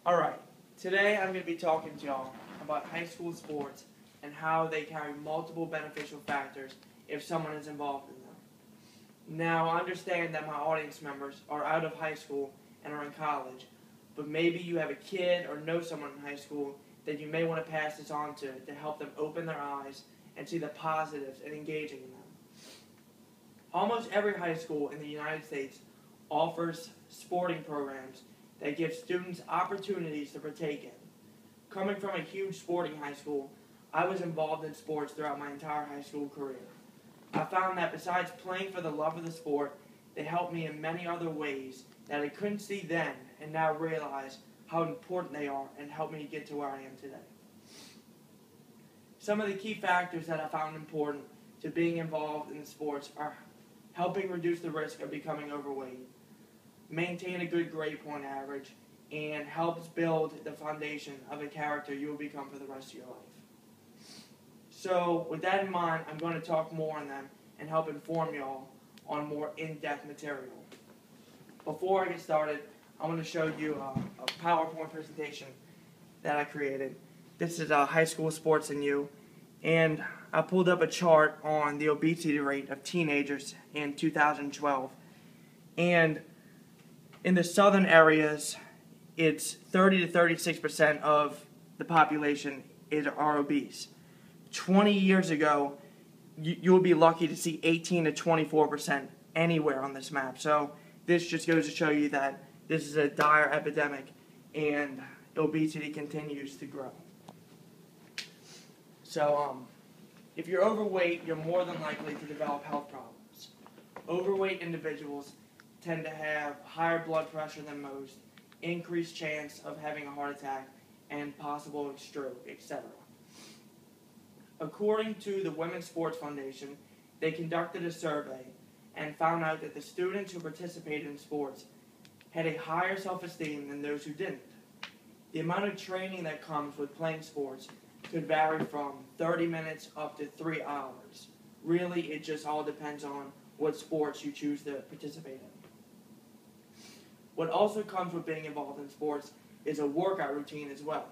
Alright, today I'm going to be talking to y'all about high school sports and how they carry multiple beneficial factors if someone is involved in them. Now, I understand that my audience members are out of high school and are in college, but maybe you have a kid or know someone in high school that you may want to pass this on to help them open their eyes and see the positives in engaging in them. Almost every high school in the United States offers sporting programs that give students opportunities to partake in. Coming from a huge sporting high school, I was involved in sports throughout my entire high school career. I found that besides playing for the love of the sport, they helped me in many other ways that I couldn't see then and now realize how important they are and helped me get to where I am today. Some of the key factors that I found important to being involved in the sports are helping reduce the risk of becoming overweight, maintain a good grade point average, and helps build the foundation of a character you will become for the rest of your life. So, with that in mind, I'm going to talk more on them and help inform y'all on more in-depth material. Before I get started, I want to show you a PowerPoint presentation that I created. This is High School Sports and You, and I pulled up a chart on the obesity rate of teenagers in 2012. And in the southern areas, it's 30 to 36% of the population are obese. 20 years ago, you would be lucky to see 18 to 24% anywhere on this map. So this just goes to show you that this is a dire epidemic and obesity continues to grow. So if you're overweight, you're more than likely to develop health problems. Overweight individuals tend to have higher blood pressure than most, increased chance of having a heart attack, and possible stroke, etc. According to the Women's Sports Foundation, they conducted a survey and found out that the students who participated in sports had a higher self-esteem than those who didn't. The amount of training that comes with playing sports could vary from 30 minutes up to 3 hours. Really, it just all depends on what sports you choose to participate in. What also comes with being involved in sports is a workout routine as well.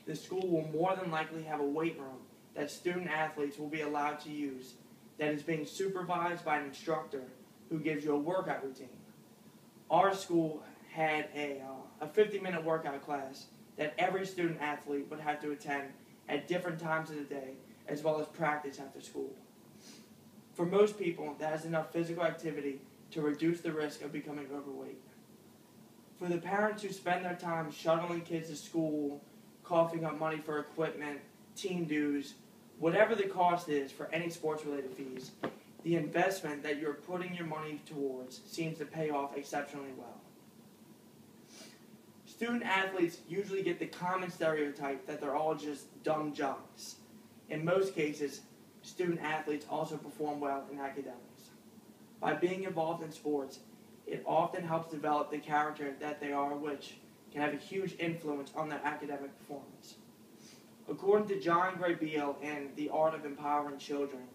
The school will more than likely have a weight room that student athletes will be allowed to use that is being supervised by an instructor who gives you a workout routine. Our school had a 50-minute workout class that every student athlete would have to attend at different times of the day, as well as practice after school. For most people, that is enough physical activity to reduce the risk of becoming overweight. For the parents who spend their time shuttling kids to school, coughing up money for equipment, team dues, whatever the cost is for any sports-related fees, the investment that you're putting your money towards seems to pay off exceptionally well. Student athletes usually get the common stereotype that they're all just dumb jocks. In most cases, student athletes also perform well in academics. By being involved in sports, it often helps develop the character that they are, which can have a huge influence on their academic performance. According to John Gray Beale in The Art of Empowering Children,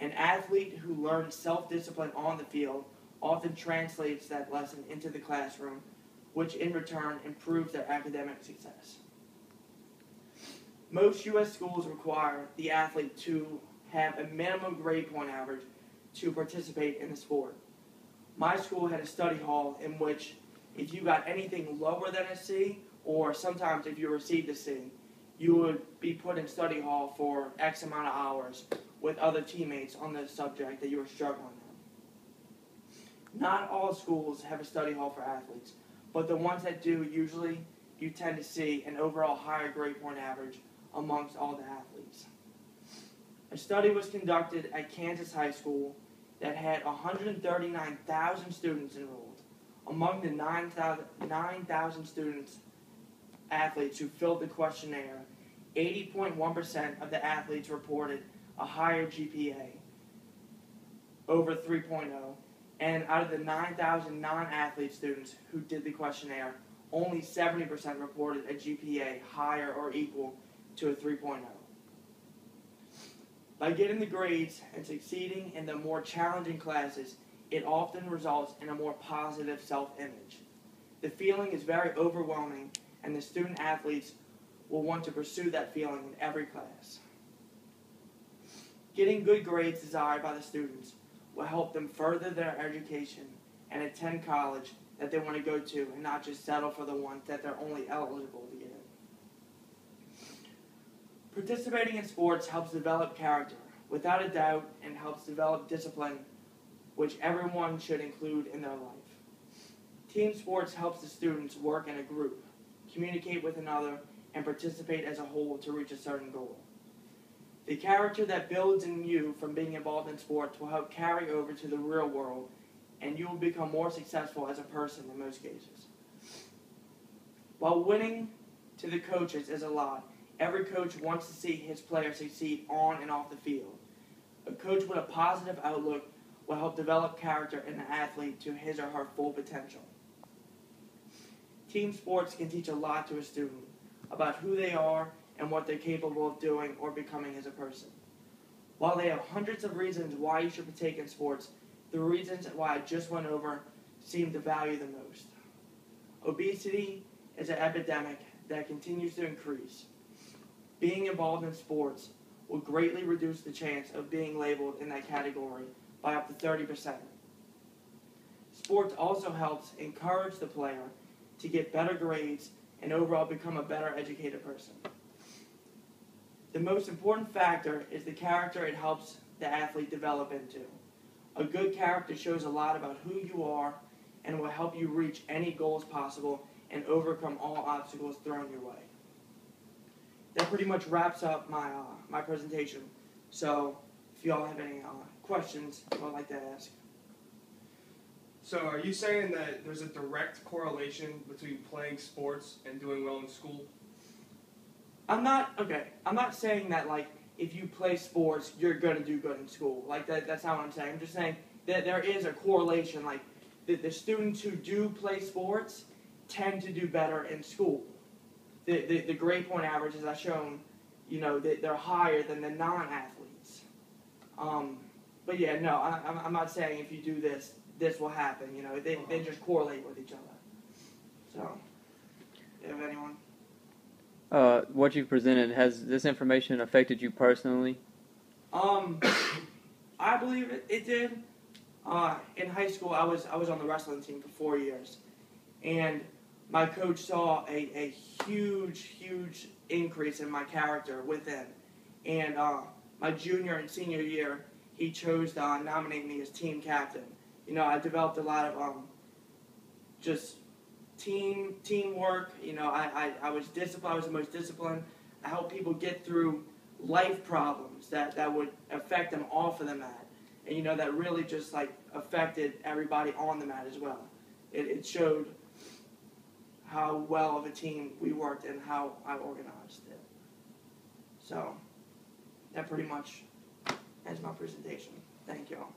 an athlete who learns self-discipline on the field often translates that lesson into the classroom, which in return improves their academic success. Most U.S. schools require the athlete to have a minimum grade point average to participate in the sport. My school had a study hall in which if you got anything lower than a C, or sometimes if you received a C, you would be put in study hall for X amount of hours with other teammates on the subject that you were struggling on. Not all schools have a study hall for athletes, but the ones that do, usually you tend to see an overall higher grade point average amongst all the athletes. A study was conducted at Kansas High School that had 139,000 students enrolled. Among the 9,000 athletes who filled the questionnaire, 80.1% of the athletes reported a higher GPA, over 3.0, and out of the 9,000 non-athlete students who did the questionnaire, only 70% reported a GPA higher or equal to a 3.0. By getting the grades and succeeding in the more challenging classes, it often results in a more positive self-image. The feeling is very overwhelming and the student athletes will want to pursue that feeling in every class. Getting good grades desired by the students will help them further their education and attend college that they want to go to and not just settle for the ones that they're only eligible to get in. Participating in sports helps develop character, without a doubt, and helps develop discipline, which everyone should include in their life. Team sports helps the students work in a group, communicate with another, and participate as a whole to reach a certain goal. The character that builds in you from being involved in sports will help carry over to the real world, and you will become more successful as a person in most cases. While winning to the coaches is a lot, every coach wants to see his players succeed on and off the field. A coach with a positive outlook will help develop character in the athlete to his or her full potential. Team sports can teach a lot to a student about who they are and what they're capable of doing or becoming as a person. While they have hundreds of reasons why you should partake in sports, the reasons why I just went over seem to value the most. Obesity is an epidemic that continues to increase. Being involved in sports will greatly reduce the chance of being labeled in that category by up to 30%. Sports also helps encourage the player to get better grades and overall become a better educated person. The most important factor is the character it helps the athlete develop into. A good character shows a lot about who you are and will help you reach any goals possible and overcome all obstacles thrown your way. That pretty much wraps up my presentation. So if you all have any questions you would like to ask. So are you saying that there's a direct correlation between playing sports and doing well in school? I'm not saying that like if you play sports you're going to do good in school. Like that's not what I'm saying. I'm just saying that there is a correlation. Like the students who do play sports tend to do better in school. The grade point averages I've shown, they're higher than the non-athletes. But yeah, no, I'm not saying if you do this will happen. They just correlate with each other. So, do you have anyone? What you've presented, has this information affected you personally? I believe it did. In high school, I was on the wrestling team for 4 years, and my coach saw a huge increase in my character within. And my junior and senior year, he chose to nominate me as team captain. I developed a lot of just teamwork. I was disciplined. I was the most disciplined. I helped people get through life problems that would affect them off of the mat. And that really just affected everybody on the mat as well. It showed how well of a team we worked and how I organized it. So that pretty much ends my presentation. Thank you all.